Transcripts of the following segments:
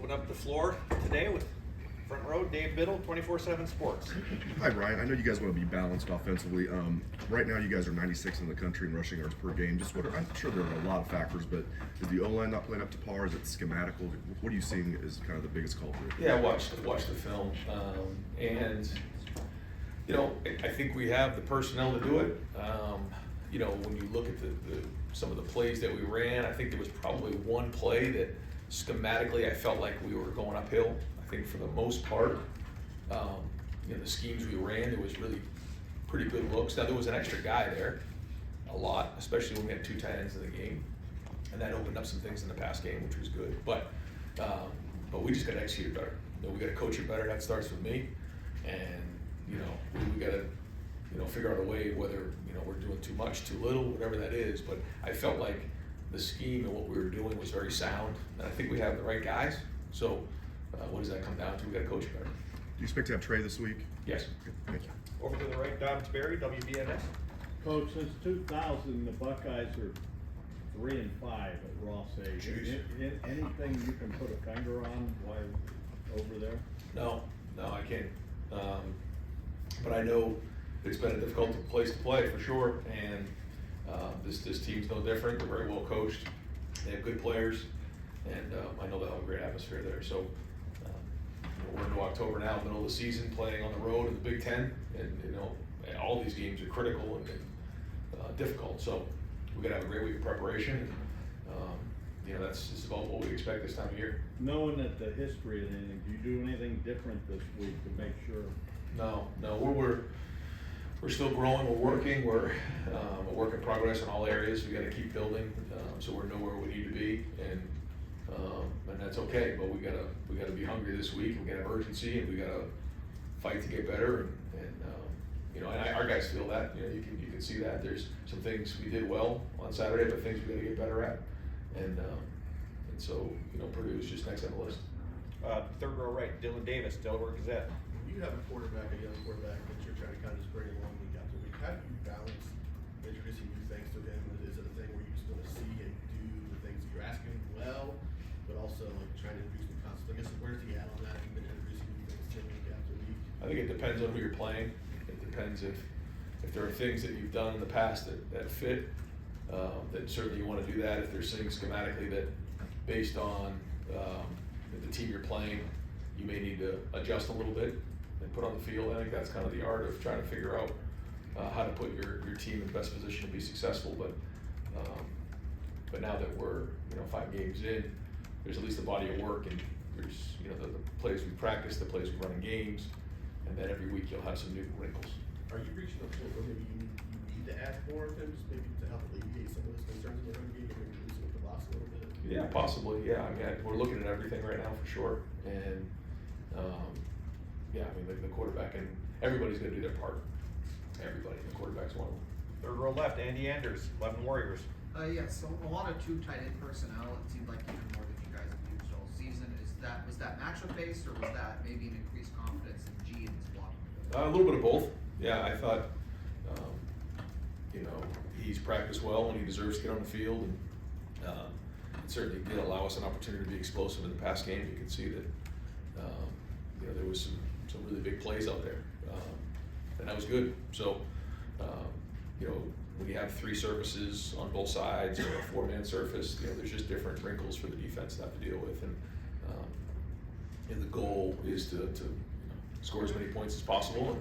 open up the floor today with Front Row, Dave Biddle, 24/7 Sports. Hi, Brian. I know you guys want to be balanced offensively. Right now, you guys are 96th in the country in rushing yards per game. I'm sure there are a lot of factors, but is the O-line not playing up to par? Is it schematical? What are you seeing as kind of the biggest culprit? Yeah, I watched the film, and you know, I think we have the personnel to do it. You know, when you look at some of the plays that we ran, I think there was probably one play that schematically I felt like we were going uphill. I think for the most part, you know, the schemes we ran, there was really pretty good looks. Now there was an extra guy there, a lot, especially when we had 2 tight ends in the game, and that opened up some things in the pass game, which was good. But we just got to execute it better. You know, we got to coach it better. That starts with me, and you know, we got to figure out a way whether we're doing too much, too little, whatever that is. But I felt like the scheme and what we were doing was very sound, and I think we have the right guys. So what does that come down to? We got to coach it better. Do you expect to have Trey this week? Yes. Okay, thank you. Over to the right, Dobbs Berry, WBNS. Coach, since 2000, the Buckeyes are 3-5 at Ross Age. Anything you can put a finger on while over there? No, I can't. But I know it's been a difficult place to play for sure, and this team's no different. They're very well coached. They have good players, and I know they'll have a great atmosphere there. So we're into October now, middle of the season, playing on the road in the Big Ten, and all these games are critical and difficult. So we got to have a great week of preparation. That's just about what we expect this time of year. Knowing that the history of anything, do you do anything different this week to make sure? No, we're still growing. We're working. We're a work in progress in all areas. We got to keep building, so we're nowhere we need to be, and that's okay. But we gotta be hungry this week. We gotta have urgency, and we gotta fight to get better. And our guys feel that. You can see that. There's some things we did well on Saturday, but things we gotta get better at. And so Purdue is just next on the list. Third row right, Dylan Davis, Delaware Gazette. You have a young quarterback that you're trying to kind of just bring along week after week. How do you balance introducing new things to him? Is it a thing where you just want to see and do the things that you're asking well, but also like trying to introduce new concepts? I guess where's he at on that? You've been introducing new things to him week after week. I think it depends on who you're playing. It depends if there are things that you've done in the past that fit. Then certainly you want to do that. If there's things schematically that, based on the team you're playing, you may need to adjust a little bit and put on the field. I think that's kind of the art of trying to figure out how to put your team in the best position to be successful. But now that we're 5 games in, there's at least a body of work, and there's the plays we practice, the plays we run in games, and then every week you'll have some new wrinkles. Are you reaching a point where maybe you need to add more of him, just maybe to help alleviate some of those concerns in the run game, maybe reducing the box a little bit? Yeah, possibly. Yeah, I mean, we're looking at everything right now for sure, and the quarterback and everybody's going to do their part. Everybody, the quarterback's one of them. Third row left, Andy Anders, 11 Warriors. So a lot of 2 tight end personnel. It seemed like even more than you guys have used all season. Was that matchup based, or was that maybe an increased confidence in G and his blocking? A little bit of both. Yeah, I thought he's practiced well and he deserves to get on the field, and it certainly did allow us an opportunity to be explosive in the pass game. You can see that there was some really big plays out there, and that was good. So when you have 3 surfaces on both sides or a 4-man surface, there's just different wrinkles for the defense to have to deal with, and the goal is to score as many points as possible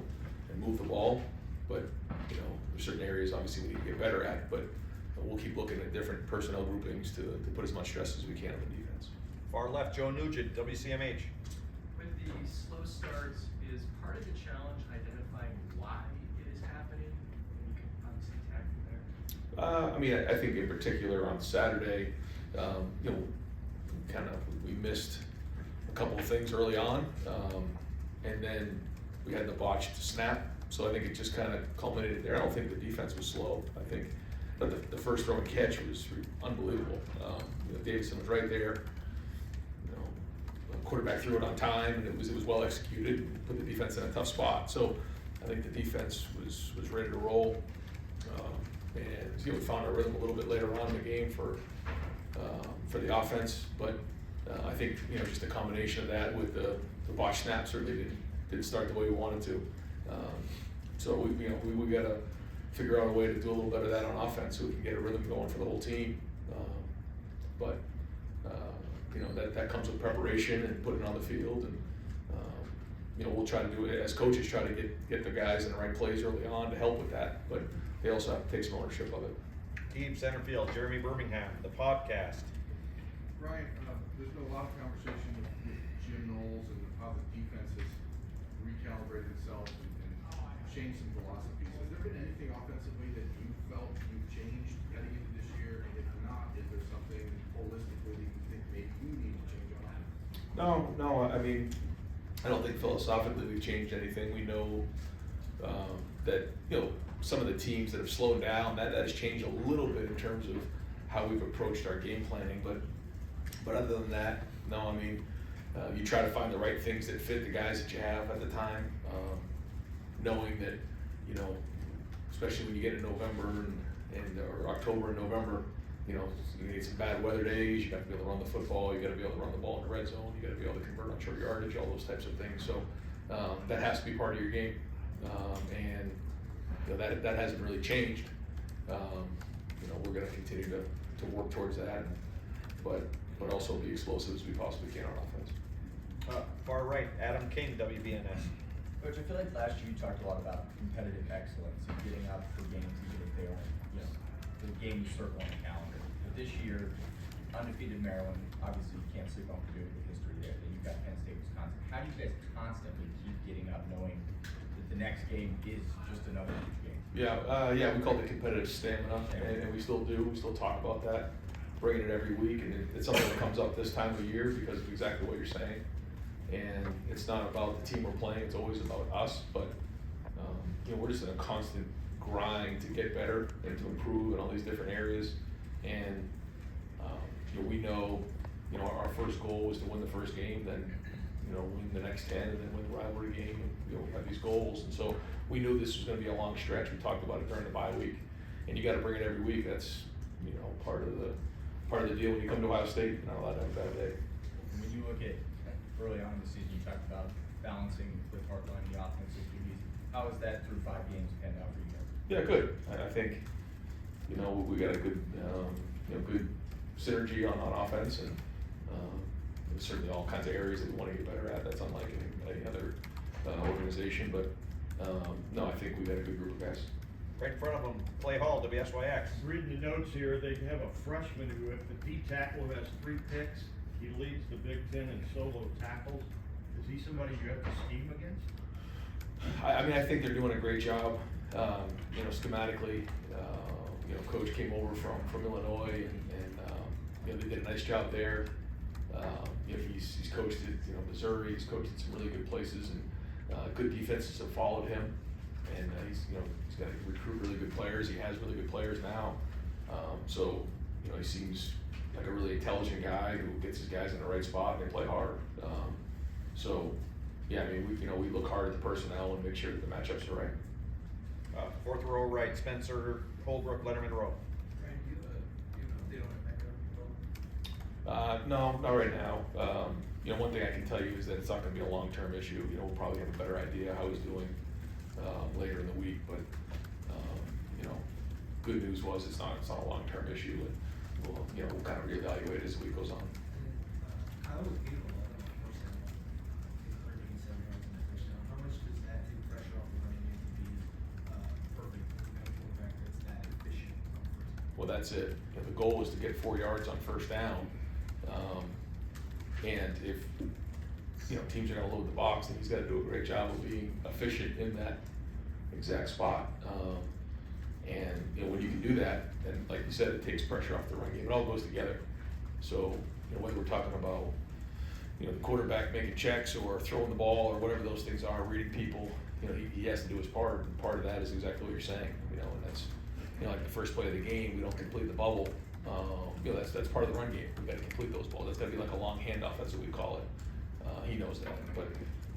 and move the ball. But there's certain areas obviously we need to get better at, but we'll keep looking at different personnel groupings to put as much stress as we can on the defense. Far left, Joe Nugent, WCMH. With the slow starts, is part of the challenge identifying why it is happening? And you can obviously tag from there. I think in particular on Saturday, we missed a couple of things early on, and then we had the botched snap. So I think it just kind of culminated there. I don't think the defense was slow. I think that the first throw and catch was unbelievable. Davidson was right there. The quarterback threw it on time, and it was well executed and put the defense in a tough spot. So I think the defense was ready to roll. And we found our rhythm a little bit later on in the game for the offense, but I think, just a combination of that with the botch snap certainly didn't start the way we wanted to. So we gotta figure out a way to do a little better of that on offense so we can get a rhythm going for the whole team. But that comes with preparation and putting it on the field, and we'll try to do it as coaches, try to get the guys in the right plays early on to help with that, but they also have to take some ownership of it. Team center field, Jeremy Birmingham, the podcast. Ryan, there's been a lot of conversation with Jim Knowles and how the defense has recalibrated itself and changed some philosophies. Has there been anything offensively that you felt you've changed heading into this year? And if not, is there something holistically that you think maybe you need to change on offense? No, I mean, I don't think philosophically we've changed anything. We know that, some of the teams that have slowed down, that has changed a little bit in terms of how we've approached our game planning, but other than that, no, I mean, you try to find the right things that fit the guys that you have at the time, knowing that, especially when you get in November or October and November, you get some bad weather days, you have to be able to run the football, you gotta be able to run the ball in the red zone, you gotta be able to convert on short yardage, all those types of things, so that has to be part of your game, and that hasn't really changed. We're gonna continue to work towards that, but also be explosive as we possibly can on offense. Far right, Adam King, WBNS. Coach, I feel like last year you talked a lot about competitive excellence and getting up for games even if they aren't, the game you circle on the calendar. But this year, undefeated Maryland, obviously you can't sleep on Purdue with the history there. Then you've got Penn State, Wisconsin. How do you guys constantly keep getting up knowing that the next game is just another huge game? Yeah, we call it competitive stamina, and we still do. We still talk about that, bringing it every week, and it's something that comes up this time of year because of exactly what you're saying. And it's not about the team we're playing; it's always about us. But we're just in a constant grind to get better and to improve in all these different areas. And we know, our first goal was to win the first game, then win the next 10, and then win the rivalry game. And, we have these goals, and so we knew this was going to be a long stretch. We talked about it during the bye week, and you got to bring it every week. That's part of the deal. When you come to Ohio State, you're not allowed to have a bad day. And when you look at early on in the season, you talked about balancing Cliff Hartline, the offensive duties. How has that through 5 games panned out for you guys? Yeah, good. I think we got a good good synergy on offense, and there's certainly all kinds of areas that we want to get better at. That's unlike any other organization, but no, I think we got a good group of guys. Right in front of them, Clay Hall, WSYX. Reading the notes here, they have a freshman who, at the D tackle, who has 3 picks. He leads the Big Ten in solo tackles. Is he somebody you have to scheme against? I think they're doing a great job. Schematically, Coach came over from Illinois, and they did a nice job there. He's coached at Missouri. He's coached at some really good places, and good defenses have followed him. And he's got to recruit really good players. He has really good players now. So he seems like a really intelligent guy who gets his guys in the right spot and they play hard. So yeah, we look hard at the personnel and make sure that the matchups are right. 4th row right, Spencer Holbrook, Letterman Row. Ryan, do you have an update on that? No, not right now. One thing I can tell you is that it's not going to be a long-term issue. We'll probably have a better idea how he's doing later in the week. But good news was it's not a long-term issue, and we'll kind of reevaluate as the week goes on. How was Beetle on the first down? For getting 7 yards in the first down. How much does that take pressure off the running game to be perfect? We've got a quarterback that's that efficient on first down. Well, that's it. The goal is to get 4 yards on first down. And if teams are going to load the box, then he's got to do a great job of being efficient in that exact spot. And when you can do that, then like you said, it takes pressure off the run game. It all goes together. So whether we're talking about the quarterback making checks or throwing the ball or whatever those things are, reading people, he has to do his part. And part of that is exactly what you're saying. And that's like the first play of the game, we don't complete the bubble. That's part of the run game. We've got to complete those balls. That's got to be like a long handoff. That's what we call it. He knows that.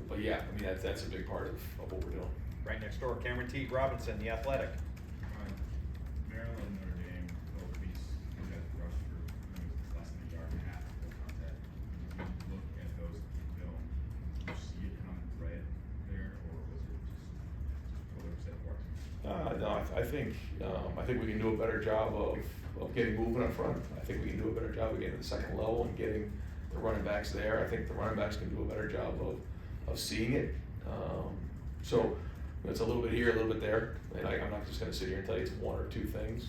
But yeah, that's a big part of what we're doing. Right next door, Cameron Teague Robinson, The Athletic. Maryland, Notre Dame, both these guys rushed for less than a yard and a half of contact. no, I think we can do a better job of getting movement up front. I think we can do a better job of getting to the second level and getting the running backs there. I think the running backs can do a better job of seeing it. So it's a little bit here, a little bit there, and I'm not just going to sit here and tell you it's one or two things.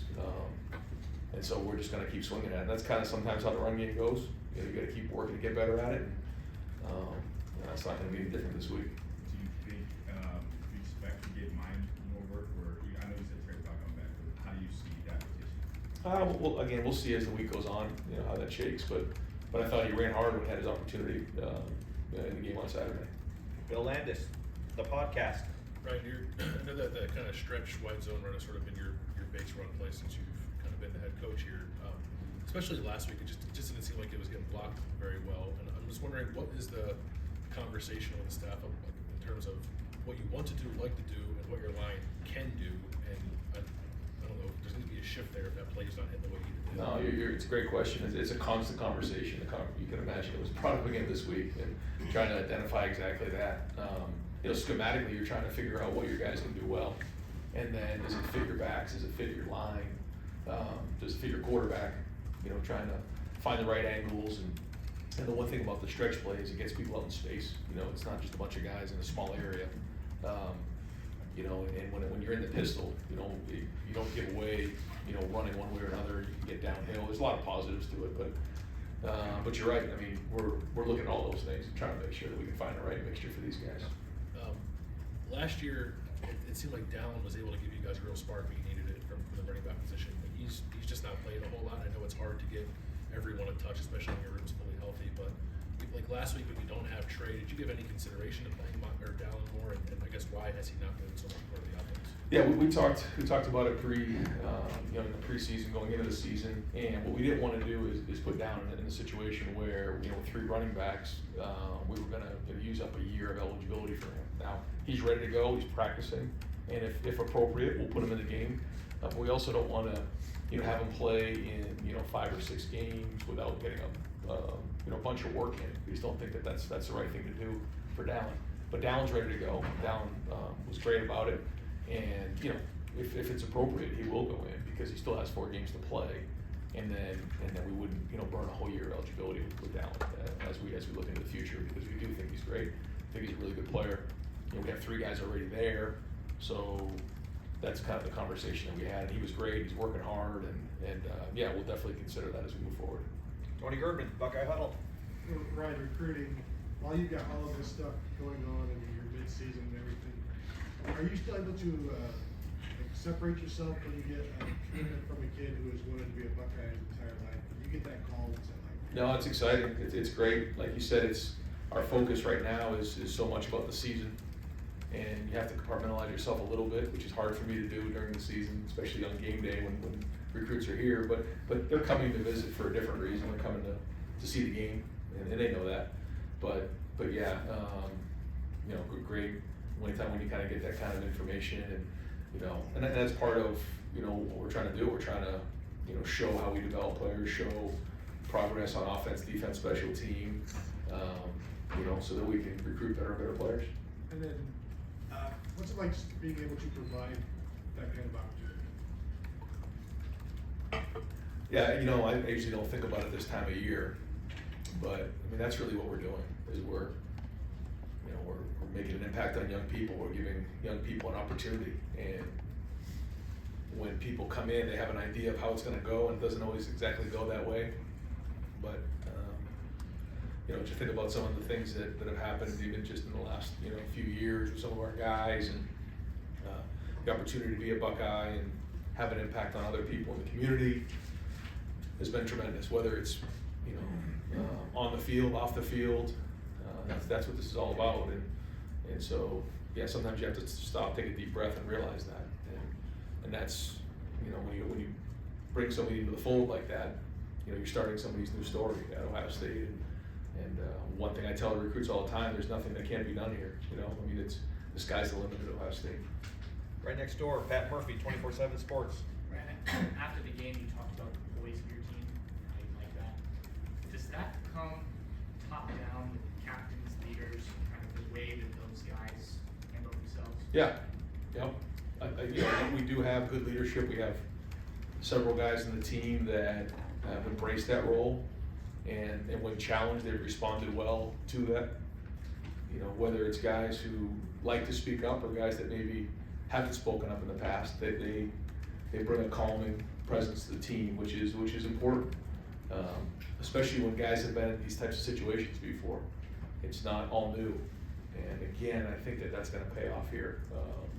And so we're just going to keep swinging at it. And that's kind of sometimes how the run game goes. You know, you got to keep working to get better at it. And that's not going to be any different this week. Do you think you expect to get mind more work, or I know you said Trey's not coming back, but how do you see that position? Well, again, we'll see as the week goes on, you know, how that shakes. But I thought he ran hard when he had his opportunity in the game on Saturday. Bill Landis, the podcast. Ryan, I know that kind of stretch wide zone run has sort of been your base run play since you've kind of been the head coach here. Especially last week, it just didn't seem like it was getting blocked very well. And I'm just wondering, what is the conversation with the staff like, in terms of what you want to do, like to do, and what your line can do? And I don't know, there's going to be a shift there if that play's not hitting the way you did. No, it's a great question. It's a constant conversation. You can imagine it was brought up again this week, and trying to identify exactly that. You know, schematically, you're trying to figure out what your guys can do well, and then does it fit your backs? Does it fit your line? Does it fit your quarterback? You know, trying to find the right angles, and the one thing about the stretch play is it gets people out in space. You know, it's not just a bunch of guys in a small area. You know, and when you're in the pistol, you know, you don't give away, you know, running one way or another. You can get downhill. There's a lot of positives to it, but you're right. I mean, we're looking at all those things and trying to make sure that we can find the right mixture for these guys. Last year, it seemed like Dallan was able to give you guys a real spark when you needed it from the running back position. Like he's just not playing a whole lot. I know it's hard to give everyone a touch, especially when your room's fully healthy. But like last week, when you don't have Trey, did you give any consideration to playing Dallan more? And I guess why has he not been so much part of the offense? Yeah, we talked about it you know, in the preseason, going into the season, and what we didn't want to do is put Dallan in a situation where, you know, with 3 running backs, we were going to use up a year of eligibility for him. Now he's ready to go. He's practicing, and if appropriate, we'll put him in the game. But we also don't want to, you know, have him play in, you know, 5 or 6 games without getting you know, a bunch of work in. We just don't think that that's the right thing to do for Dallan. But Dallan's ready to go. Dallan was great about it. And, you know, if it's appropriate, he will go in because he still has 4 games to play, and then we wouldn't, you know, burn a whole year of eligibility with Dallan as we look into the future, because we do think he's great. I think he's a really good player. You know, we have 3 guys already there, so that's kind of the conversation that we had. He was great. He's working hard, and yeah, we'll definitely consider that as we move forward. Tony Girdman, Buckeye Huddle. Ryan, recruiting, while you've got all of this stuff going on in your mid-season and everything, are you still able to like separate yourself when you get a commitment from a kid who has wanted to be a Buckeye his entire life? When you get that call, what's it like? No, it's exciting. It's great. Like you said, our focus right now is so much about the season, and you have to compartmentalize yourself a little bit, which is hard for me to do during the season, especially on game day when recruits are here. But they're coming to visit for a different reason. They're coming to see the game, and they know that. But yeah, you know, great. Anytime when you kind of get that kind of information, and you know, and that's part of, you know, what we're trying to do. We're trying to, you know, show how we develop players, show progress on offense, defense, special team, you know, so that we can recruit better and better players. And then, what's it like just being able to provide that kind of opportunity? Yeah, you know, I usually don't think about it this time of year, but I mean, that's really what we're doing, is we're making an impact on young people. We're giving young people an opportunity, and when people come in, they have an idea of how it's going to go, and it doesn't always exactly go that way. But you know, just think about some of the things that have happened even just in the last, you know, few years with some of our guys, and the opportunity to be a Buckeye and have an impact on other people in the community has been tremendous. Whether it's, you know, on the field, off the field, that's what this is all about. And so, yeah, sometimes you have to stop, take a deep breath, and realize that. And that's, you know, when you bring somebody into the fold like that, you know, you're starting somebody's new story at Ohio State. And one thing I tell the recruits all the time: there's nothing that can't be done here. You know, I mean, the sky's the limit at Ohio State. Right next door, Pat Murphy, 24/7 Sports. After the game, you talked about the boys of your team, how you like that. Does that come top down, captains, leaders, kind of the way that those guys handle themselves? Yeah, yep. I we do have good leadership. We have several guys in the team that have embraced that role, and when challenged, they've responded well to that. You know, whether it's guys who like to speak up or guys that maybe haven't spoken up in the past, they bring a calming presence to the team, which is important, especially when guys have been in these types of situations before. It's not all new, and again, I think that's going to pay off here,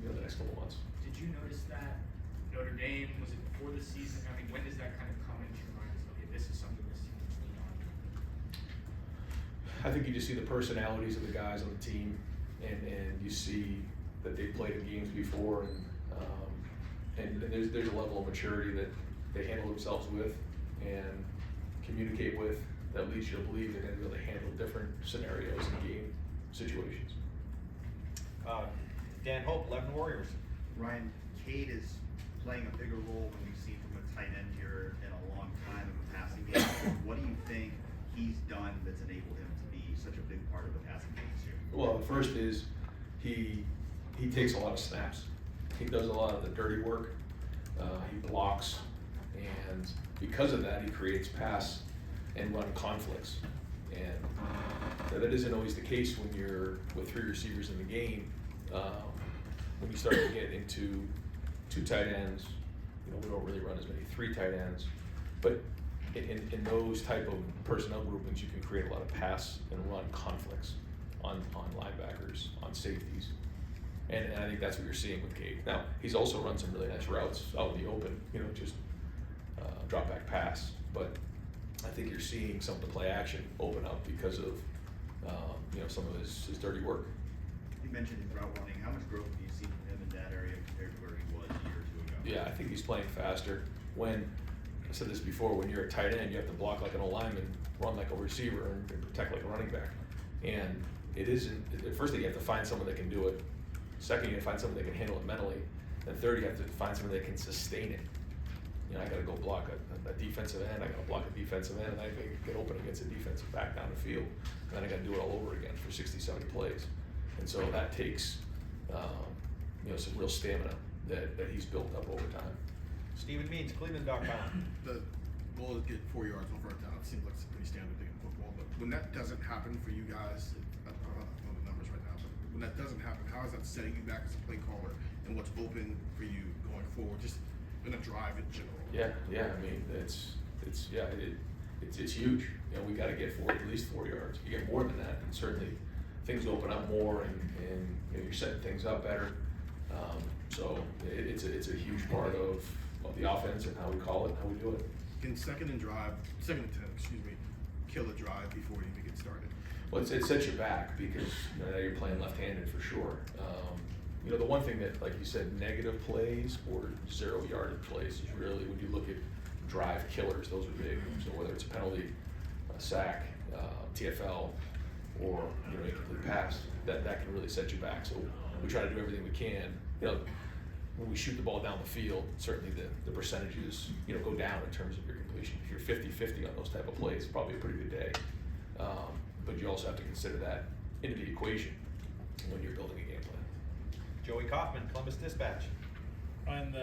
the next couple months. Did you notice that Notre Dame, was it before the season? I mean, when does that kind of come into your mind? Okay, this is something this team can lean on. I think you just see the personalities of the guys on the team, and you see that they've played in games before, and there's a level of maturity that they handle themselves with and communicate with that leads you to believe they're going to be able to handle different scenarios and game situations. Dan Hope, 11 Warriors. Ryan, Cade is playing a bigger role than we've seen from a tight end here in a long time in the passing game. What do you think he's done that's enabled him to be such a big part of the passing game this year? Well, the first is he takes a lot of snaps. He does a lot of the dirty work. He blocks, and because of that, he creates pass and run conflicts. And that isn't always the case when you're with 3 receivers in the game. When you start to get into 2 tight ends, we don't really run as many 3 tight ends, but in those type of personnel groupings, you can create a lot of pass and run conflicts on linebackers, on safeties. And I think that's what you're seeing with Cade. Now, he's also run some really nice routes out in the open, just drop back pass. But I think you're seeing some of the play action open up because of some of his dirty work. You mentioned his route running. How much growth have you seen from him in that area compared to where he was a year or 2 ago? Yeah, I think he's playing faster. When I said this before, when you're a tight end, you have to block like an old lineman, run like a receiver, and protect like a running back. And it isn't. At first, you have to find someone that can do it. Second, you have to find someone that can handle it mentally. And third, you have to find someone that can sustain it. I got to go block a defensive end. I got to block a defensive end, and I get open against a defensive back down the field. And then I got to do it all over again for 60, 70 plays. And so that takes, some real stamina that he's built up over time. Stephen Means, Cleveland.com. The goal is to get 4 yards on first down. It seems like it's a pretty standard thing in football, but when that doesn't happen for you guys, I don't know the numbers right now, but when that doesn't happen, how is that setting you back as a play caller, and what's open for you going forward, just in a drive in general? Yeah. I mean, it's huge. We got to get at least 4 yards. You get more than that, and certainly things open up more, and you're setting things up better. So it's a huge part of the offense and how we call it, and how we do it. Can second and 10, kill a drive before you even get started? Well, it sets you back because now you're playing left-handed for sure. The one thing that, like you said, negative plays or 0-yarded plays is really, when you look at drive killers, those are big. So whether it's a penalty, a sack, TFL, or incomplete pass, that can really set you back. So we try to do everything we can. When we shoot the ball down the field, certainly the percentages go down in terms of your completion. If you're 50-50 on those type of plays, it's probably a pretty good day. But you also have to consider that into the equation when you're building a game plan. Joey Kaufman, Columbus Dispatch. Ryan,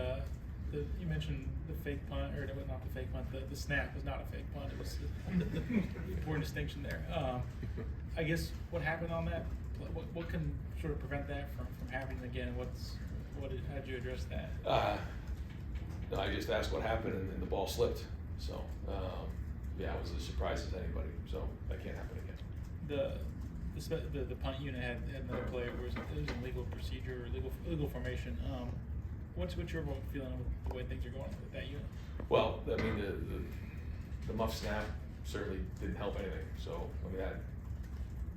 you mentioned the fake punt, or not the fake punt, the snap was not a fake punt. It was the important distinction there. I guess what happened on that? What can sort of prevent that from happening again? How'd you address that? No, I just asked what happened, and then the ball slipped. So I was as surprised as anybody. So that can't happen again. The punt unit had another play where it was a legal procedure or legal formation. What's your feeling with the way things are going with that unit? Well, I mean, the muff snap certainly didn't help anything. So I mean,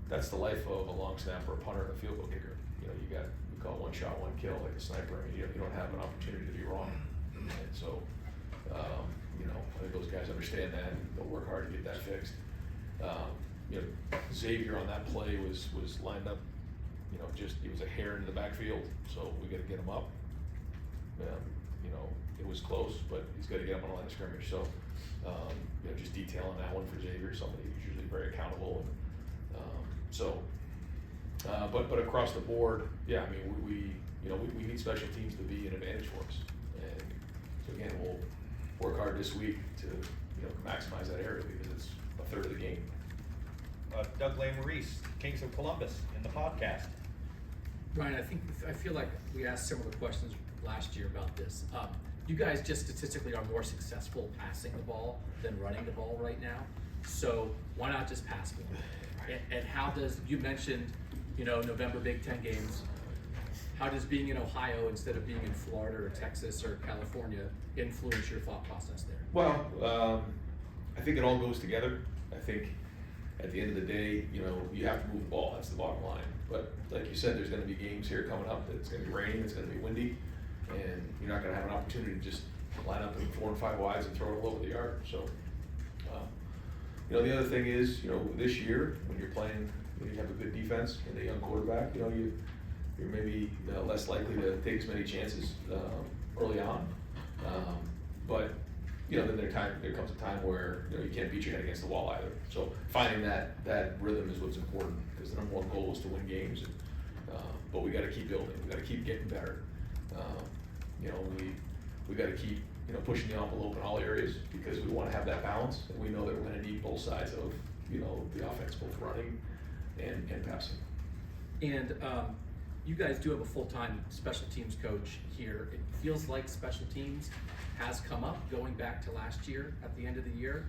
that's the life of a long snapper, a punter, and a field goal kicker. You call one shot, one kill, like a sniper. I mean, you don't have an opportunity to be wrong. And so I think those guys understand that, and they'll work hard to get that fixed. Xavier on that play was lined up, he was a hair into the backfield, so we got to get him up. It was close, but he's got to get up on the line of scrimmage. So, just detail on that one for Xavier, somebody who's usually very accountable. And but across the board, yeah, I mean, you know, we need special teams to be an advantage for us. And so again, we'll work hard this week to, you know, maximize that area because it's a third of the game. Doug Maurice, Kings of Columbus, in the podcast. Ryan, I feel like we asked similar questions last year about this. You guys just statistically are more successful passing the ball than running the ball right now. So why not just pass more? And how does, you mentioned, you know, November Big Ten games, how does being in Ohio instead of being in Florida or Texas or California influence your thought process there? Well, I think it all goes together. I think at the end of the day, you know, you have to move the ball. That's the bottom line. But like you said, there's going to be games here coming up that it's going to be raining, it's going to be windy, and you're not going to have an opportunity to just line up in 4 and 5 wides and throw it all over the yard. So, you know, the other thing is, you know, this year when you're playing, when you have a good defense and a young quarterback, you know, you're maybe less likely to take as many chances early on. But you know, then there comes a time where, you know, you can't beat your head against the wall either. So finding that rhythm is what's important, because the number one goal is to win games. And, but we got to keep building. We got to keep getting better. You know, we got to keep, you know, pushing the envelope in all areas, because we want to have that balance, and we know that we're going to need both sides of, you know, the offense, both running and passing. And you guys do have a full-time special teams coach here. It feels like special teams has come up going back to last year at the end of the year,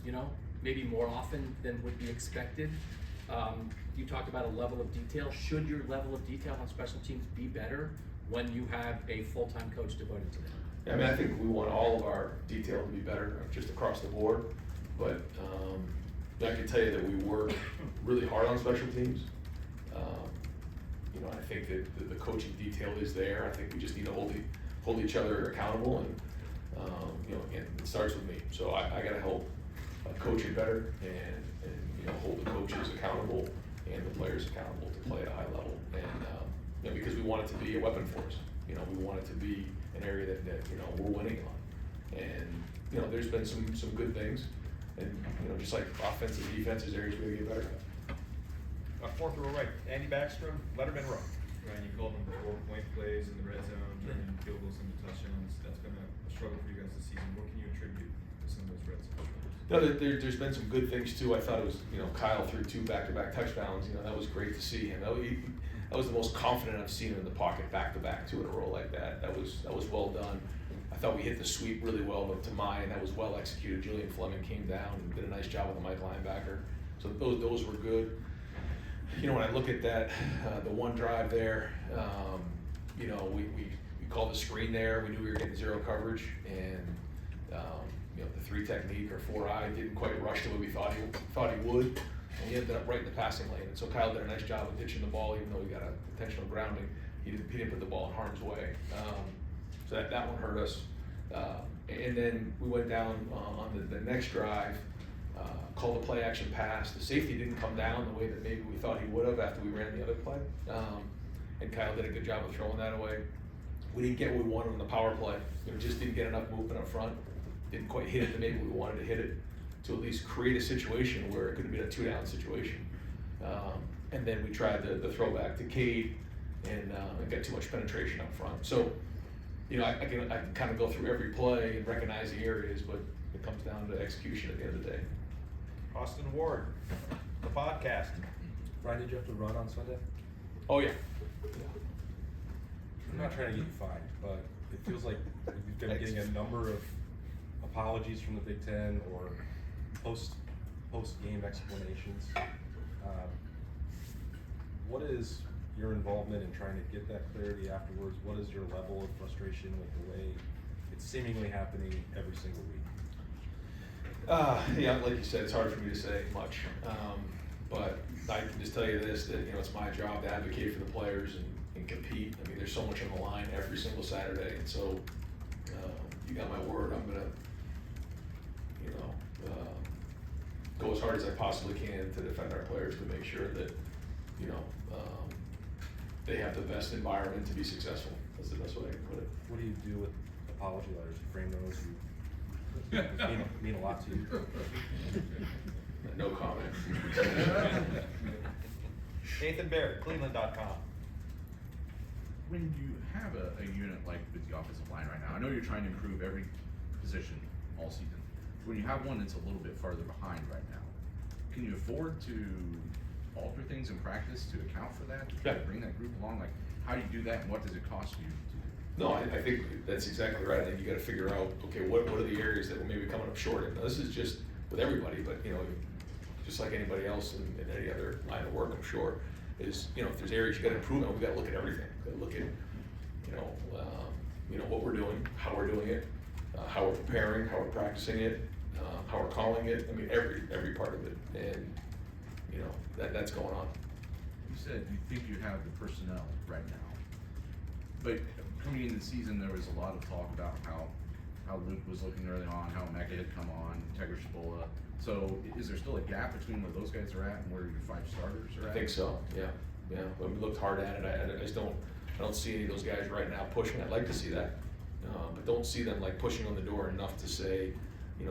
you know, maybe more often than would be expected. You talked about a level of detail. Should your level of detail on special teams be better when you have a full-time coach devoted to them? Yeah, I mean, I think we want all of our detail to be better, just across the board. But I can tell you that we work really hard on special teams. You know, I think that the coaching detail is there. I think we just need to hold each other accountable, and you know, again, it starts with me. So I got to help coach it better, and you know, hold the coaches accountable and the players accountable to play at a high level. And you know, because we want it to be a weapon for us. You know, we want it to be an area that you know, we're winning on. And you know, there's been some good things, and you know, just like offense and defense is areas we got to get better at. Fourth row right, Andy Backstrom, Letterman Row. Ryan, you called them 4-point plays in the red zone, turning field goals into touchdowns. That's been a struggle for you guys this season. What can you attribute to some of those red zone struggles? No, there's been some good things too. I thought it was, you know, Kyle threw 2 back-to-back touchdowns. You know, that was great to see him. That was the most confident I've seen him in the pocket, back-to-back, 2 in a row like that. That was well done. I thought we hit the sweep really well to Mai, and that was well executed. Julian Fleming came down and did a nice job with the Mike linebacker. So those were good. You know, when I look at that, the one drive there, you know, we called the screen there. We knew we were getting 0 coverage, and you know, the 3 technique or 4-eye didn't quite rush the way we thought he would, and he ended up right in the passing lane. And so Kyle did a nice job of ditching the ball, even though he got an intentional grounding. He didn't put the ball in harm's way. So that one hurt us. And then we went down on the next drive. Called a play action pass. The safety didn't come down the way that maybe we thought he would have after we ran the other play. And Kyle did a good job of throwing that away. We didn't get what we wanted on the power play. We just didn't get enough movement up front. Didn't quite hit it the maybe we wanted to hit it, to at least create a situation where it could have been a 2-down situation. And then we tried the throwback to Cade and got too much penetration up front. So, you know, I can kind of go through every play and recognize the areas, but it comes down to execution at the end of the day. Austin Ward, the podcast. Ryan, did you have to run on Sunday? Oh yeah. I'm not trying to get you fined, but it feels like you've been getting a number of apologies from the Big Ten or post-game explanations. What is your involvement in trying to get that clarity afterwards? What is your level of frustration with the way it's seemingly happening every single week? Yeah, like you said, it's hard for me to say much, but I can just tell you this, that, you know, it's my job to advocate for the players and compete. I mean, there's so much on the line every single Saturday, and so you got my word. I'm gonna, you know, go as hard as I possibly can to defend our players, to make sure that, you know, they have the best environment to be successful. That's the best way I can put it. What do you do with apology letters? You frame those? Mean a lot to you. No comment. Nathan Barrett, Cleveland.com. when you have a unit like with the offensive line right now, I know you're trying to improve every position all season. When you have one that's a little bit farther behind right now, can you afford to alter things in practice to account for that, to try to bring that group along? Like, how do you do that, and what does it cost you to do? No, I think that's exactly right. I think you gotta figure out, okay, what are the areas that we're maybe coming up short in? Now, this is just with everybody, but just like anybody else in any other line of work, I'm sure, is, if there's areas you gotta improve on, we gotta look at everything. Gotta look at, what we're doing, how we're doing it, how we're preparing, how we're practicing it, how we're calling it. I mean, every part of it, and, that's going on. You said you think you have the personnel right now, but coming into the season, there was a lot of talk about how Luke was looking early on, how Emeka had come on, Tegra Spola. So is there still a gap between where those guys are at and where your 5 starters are at? I think so, yeah. When we looked hard at it, I just don't see any of those guys right now pushing. I'd like to see that, but don't see them like pushing on the door enough to say,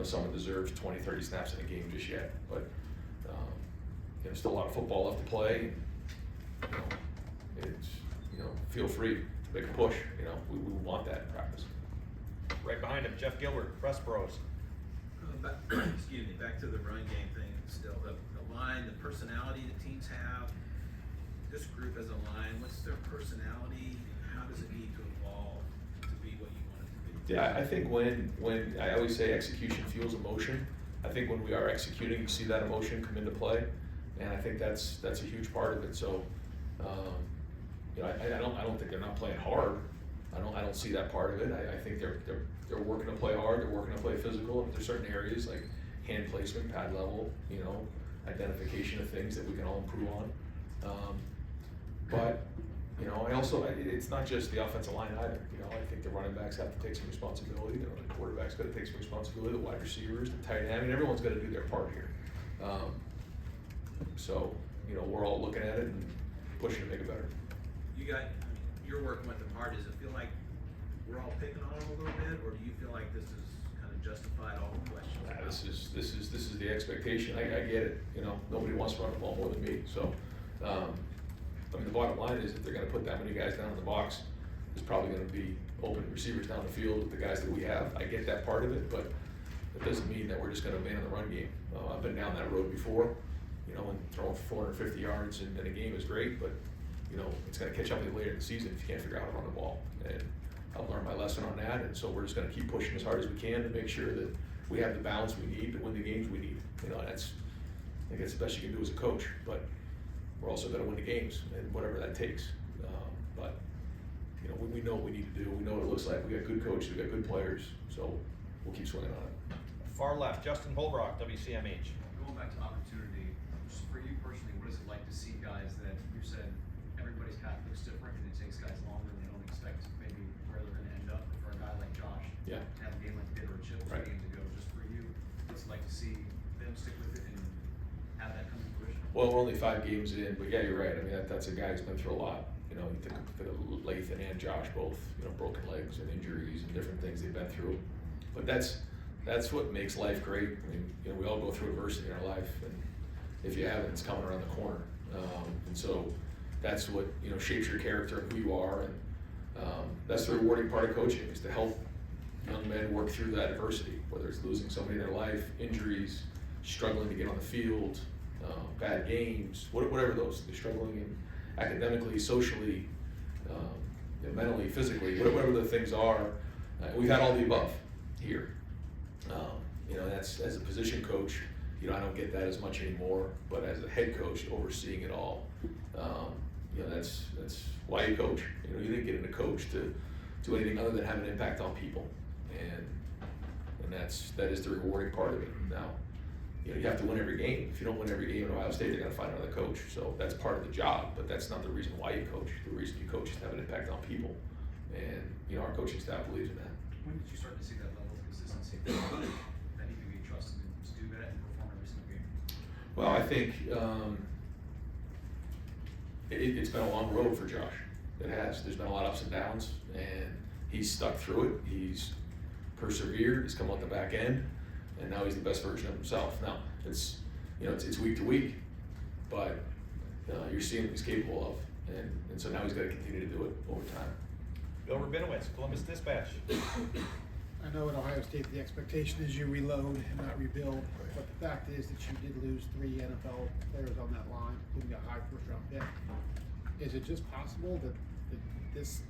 someone deserves 20, 30 snaps in a game just yet. But there's still a lot of football left to play. It's, feel free to make a push. We want that in practice. Right behind him, Jeff Gilbert, Press Bros. Excuse me, back to the run game thing still. The line, the personality the teams have, this group as a line, what's their personality? How does it need to evolve to be what you want it to be? Yeah, I think when I always say execution fuels emotion, I think when we are executing, you see that emotion come into play, and I think that's a huge part of it. So, I don't think they're not playing hard. I don't see that part of it. I think they're working to play hard. They're working to play physical. And there's certain areas like hand placement, pad level, identification of things that we can all improve on. But it's not just the offensive line either. I think the running backs have to take some responsibility. The quarterback's got to take some responsibility. The wide receivers, the tight end. I mean, everyone's got to do their part here. So we're all looking at it and pushing to make it better. You're working with them hard. Does it feel like we're all picking on them a little bit, or do you feel like this is kind of justified all the questions? This is the expectation. I get it. Nobody wants to run the ball more than me. So, the bottom line is if they're going to put that many guys down in the box, there's probably going to be open receivers down the field with the guys that we have. I get that part of it, but it doesn't mean that we're just going to abandon the run game. I've been down that road before. And throwing 450 yards in a game is great, but it's going to catch up with you later in the season if you can't figure out how to run the ball. And I've learned my lesson on that, and so we're just going to keep pushing as hard as we can to make sure that we have the balance we need to win the games we need. I think that's the best you can do as a coach, but we're also going to win the games, and whatever that takes. But we know what we need to do. We know what it looks like. We got good coaches, we got good players, so we'll keep swinging on it. Far left, Justin Holbrook, WCMH. Going back to opportunity, just for you personally, what is it like to see guys that you said everybody's path looks different and it takes guys longer and they don't expect maybe where they're going to end up? But for a guy like Josh, yeah, to have a game like Bitter or Chips right, ready to go, just for you, what's it like to see them stick with it and have that come to fruition? Well, we're only 5 games in, but yeah, you're right. I mean, that's a guy who's been through a lot. You think of Lathan and Josh both, broken legs and injuries and different things they've been through. But that's what makes life great. I mean, we all go through adversity in our life, and if you haven't, it's coming around the corner. And so that's what shapes your character and who you are, and that's the rewarding part of coaching, is to help young men work through that adversity, whether it's losing somebody in their life, injuries, struggling to get on the field, bad games, whatever they're struggling in academically, socially, mentally, physically, whatever the things are. We've had all the above here. That's, as a position coach, I don't get that as much anymore, but as a head coach overseeing it all, that's why you coach. You didn't get into coach to do anything other than have an impact on people, and that is the rewarding part of it. Now, you have to win every game. If you don't win every game at Ohio State, they're going to find another coach. So that's part of the job, but that's not the reason why you coach. The reason you coach is to have an impact on people, and our coaching staff believes in that. When did you start to see that level of consistency that he could be trusted to do that and perform every single game? Well, I think it's been a long road for Josh. It has. There's been a lot of ups and downs, and he's stuck through it. He's persevered. He's come out the back end, and now he's the best version of himself. Now it's week to week, but you're seeing what he's capable And so now he's gotta continue to do it over time. Bill Rabinowitz, Columbus Dispatch. I know at Ohio State, the expectation is you reload and not rebuild, but the fact is that you did lose 3 NFL players on that line, including a high first-round pick. Is it just possible that this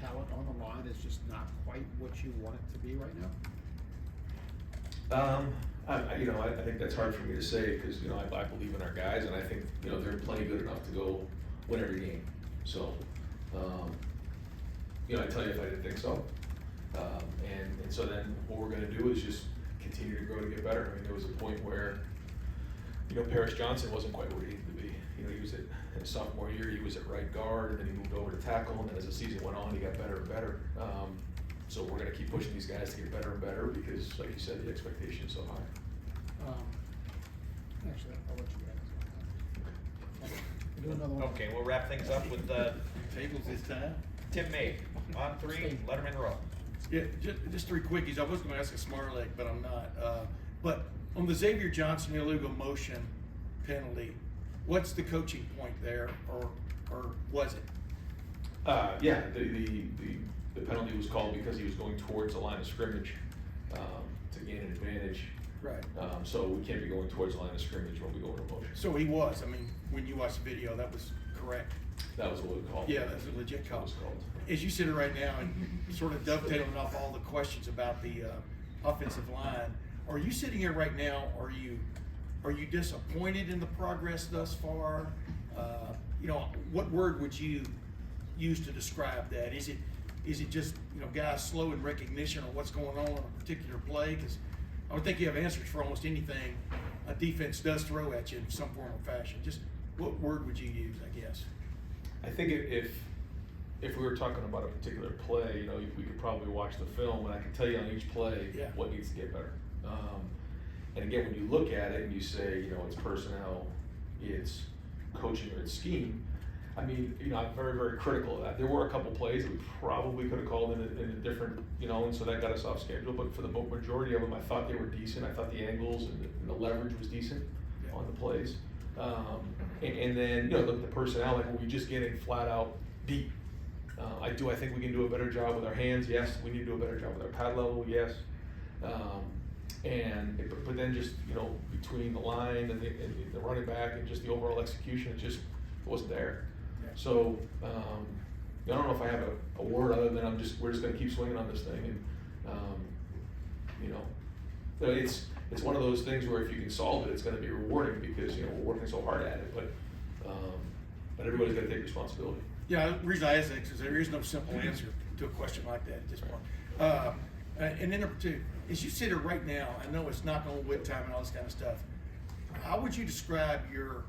talent on the line is just not quite what you want it to be right now? I think that's hard for me to say, because, I believe in our guys, and I think, they're plenty good enough to go win every game. So, I'd tell you if I didn't think so. And so then what we're gonna do is just continue to grow to get better. I mean, there was a point where, Paris Johnson wasn't quite where he needed to be. He was in his sophomore year, he was at right guard, and then he moved over to tackle, and then as the season went on, he got better and better. So we're gonna keep pushing these guys to get better and better, because like you said, the expectation is so high. Actually, I'll let you guys. Do another one. Okay, we'll wrap things up with, Tables this time? Tim May, on 3, Letterman Row. Yeah, just 3 quickies. I was gonna ask a smart leg, but I'm not. But on the Xavier Johnson illegal motion penalty, what's the coaching point there, or was it? Yeah, the penalty was called because he was going towards the line of scrimmage, to gain an advantage. Right. So we can't be going towards the line of scrimmage when we go into motion. So he was. I mean, when you watched the video, that was correct. That was what it was called. Yeah, that's a legit call. It was called. As you sit right now and sort of dovetailing off all the questions about the offensive line, are you sitting here right now? Are you disappointed in the progress thus far? What word would you use to describe that? Is it just guys slow in recognition of what's going on in a particular play? Because I would think you have answers for almost anything a defense does throw at you in some form or fashion. Just what word would you use, I guess? I think if we were talking about a particular play, we could probably watch the film, and I can tell you on each play what needs to get better. And again, when you look at it and you say, it's personnel, it's coaching, or it's scheme, I mean, I'm very, very critical of that. There were a couple plays that we probably could have called in a different, and so that got us off schedule. But for the majority of them, I thought they were decent. I thought the angles and the leverage was decent on the plays. And then, look at the personnel, like, were we just getting flat out beat? I think we can do a better job with our hands, yes. We need to do a better job with our pad level, yes. But then just, between the line and the running back and just the overall execution, it just wasn't there. So, I don't know if I have a word other than we're just gonna keep swinging on this thing, and, it's one of those things where if you can solve it, it's gonna be rewarding, because, we're working so hard at it, but everybody's gotta take responsibility. Yeah, the reason I ask that is because there is no simple answer to a question like that at this point. And then number 2, as you sit here right now, I know it's not on whip time and all this kind of stuff. How would you describe your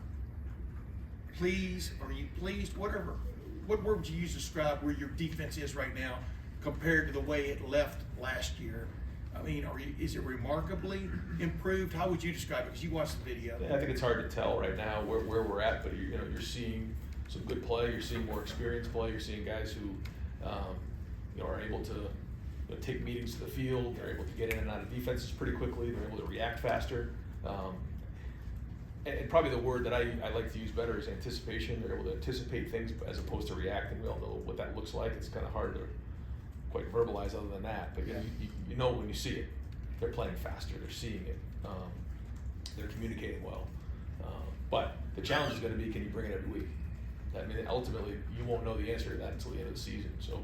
pleased, are you pleased, whatever, what word would you use to describe where your defense is right now compared to the way it left last year? I mean, is it remarkably improved? How would you describe it? Because you watched the video. I think it's hard to tell right now where we're at, but you're seeing some good play. You're seeing more experienced play. You're seeing guys who, are able to take meetings to the field. They're able to get in and out of defenses pretty quickly. They're able to react faster. And probably the word that I like to use better is anticipation. They're able to anticipate things as opposed to reacting. We all know what that looks like. It's kind of hard to quite verbalize other than that, but you know when you see it. They're playing faster. They're seeing it. They're communicating well. But the challenge is going to be, can you bring it every week? I mean, ultimately, you won't know the answer to that until the end of the season. So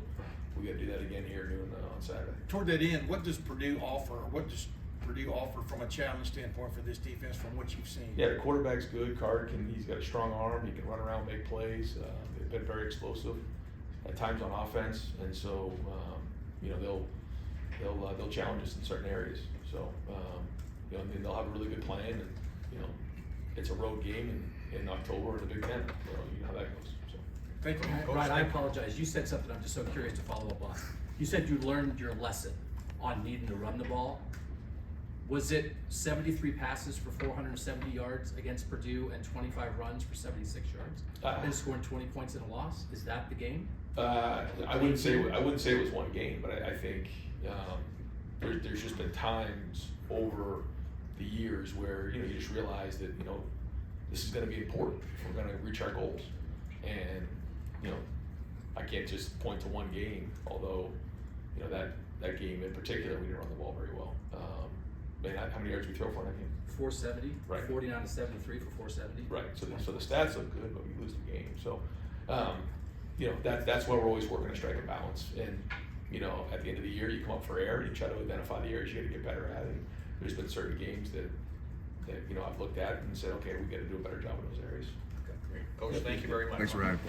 we got to do that again here on Saturday. Toward that end, what does Purdue offer? What does Purdue offer from a challenge standpoint for this defense from what you've seen? Yeah, the quarterback's good. He's got a strong arm. He can run around, make plays. They've been very explosive at times on offense, and so they'll challenge us in certain areas. So they'll have a really good plan, and it's a road game in October in the Big Ten. You know how that goes. So. Thank you, Ryan, I apologize. You said something I'm just so curious to follow up on. You said you learned your lesson on needing to run the ball. Was it 73 passes for 470 yards against Purdue and 25 runs for 76 yards? And scoring 20 points in a loss? Is that the game? I wouldn't say it was one game, but I think there's just been times over the years where you just realize that this is going to be important if we're going to reach our goals. And, you know, I can't just point to one game, although, you know, that game in particular, we didn't run the ball very well. Man, how many yards we throw for in that game? 470, Right. 49 to 73 for 470. Right, so the stats look good, but we lose the game, so, you know, that's why we're always working to strike a balance. And, you know, at the end of the year, you come up for air and you try to identify the areas you gotta get better at, and there's been certain games that, you know, I've looked at and said, okay, we gotta do a better job in those areas. Great. Coach, thank you very much. Thanks, Ryan.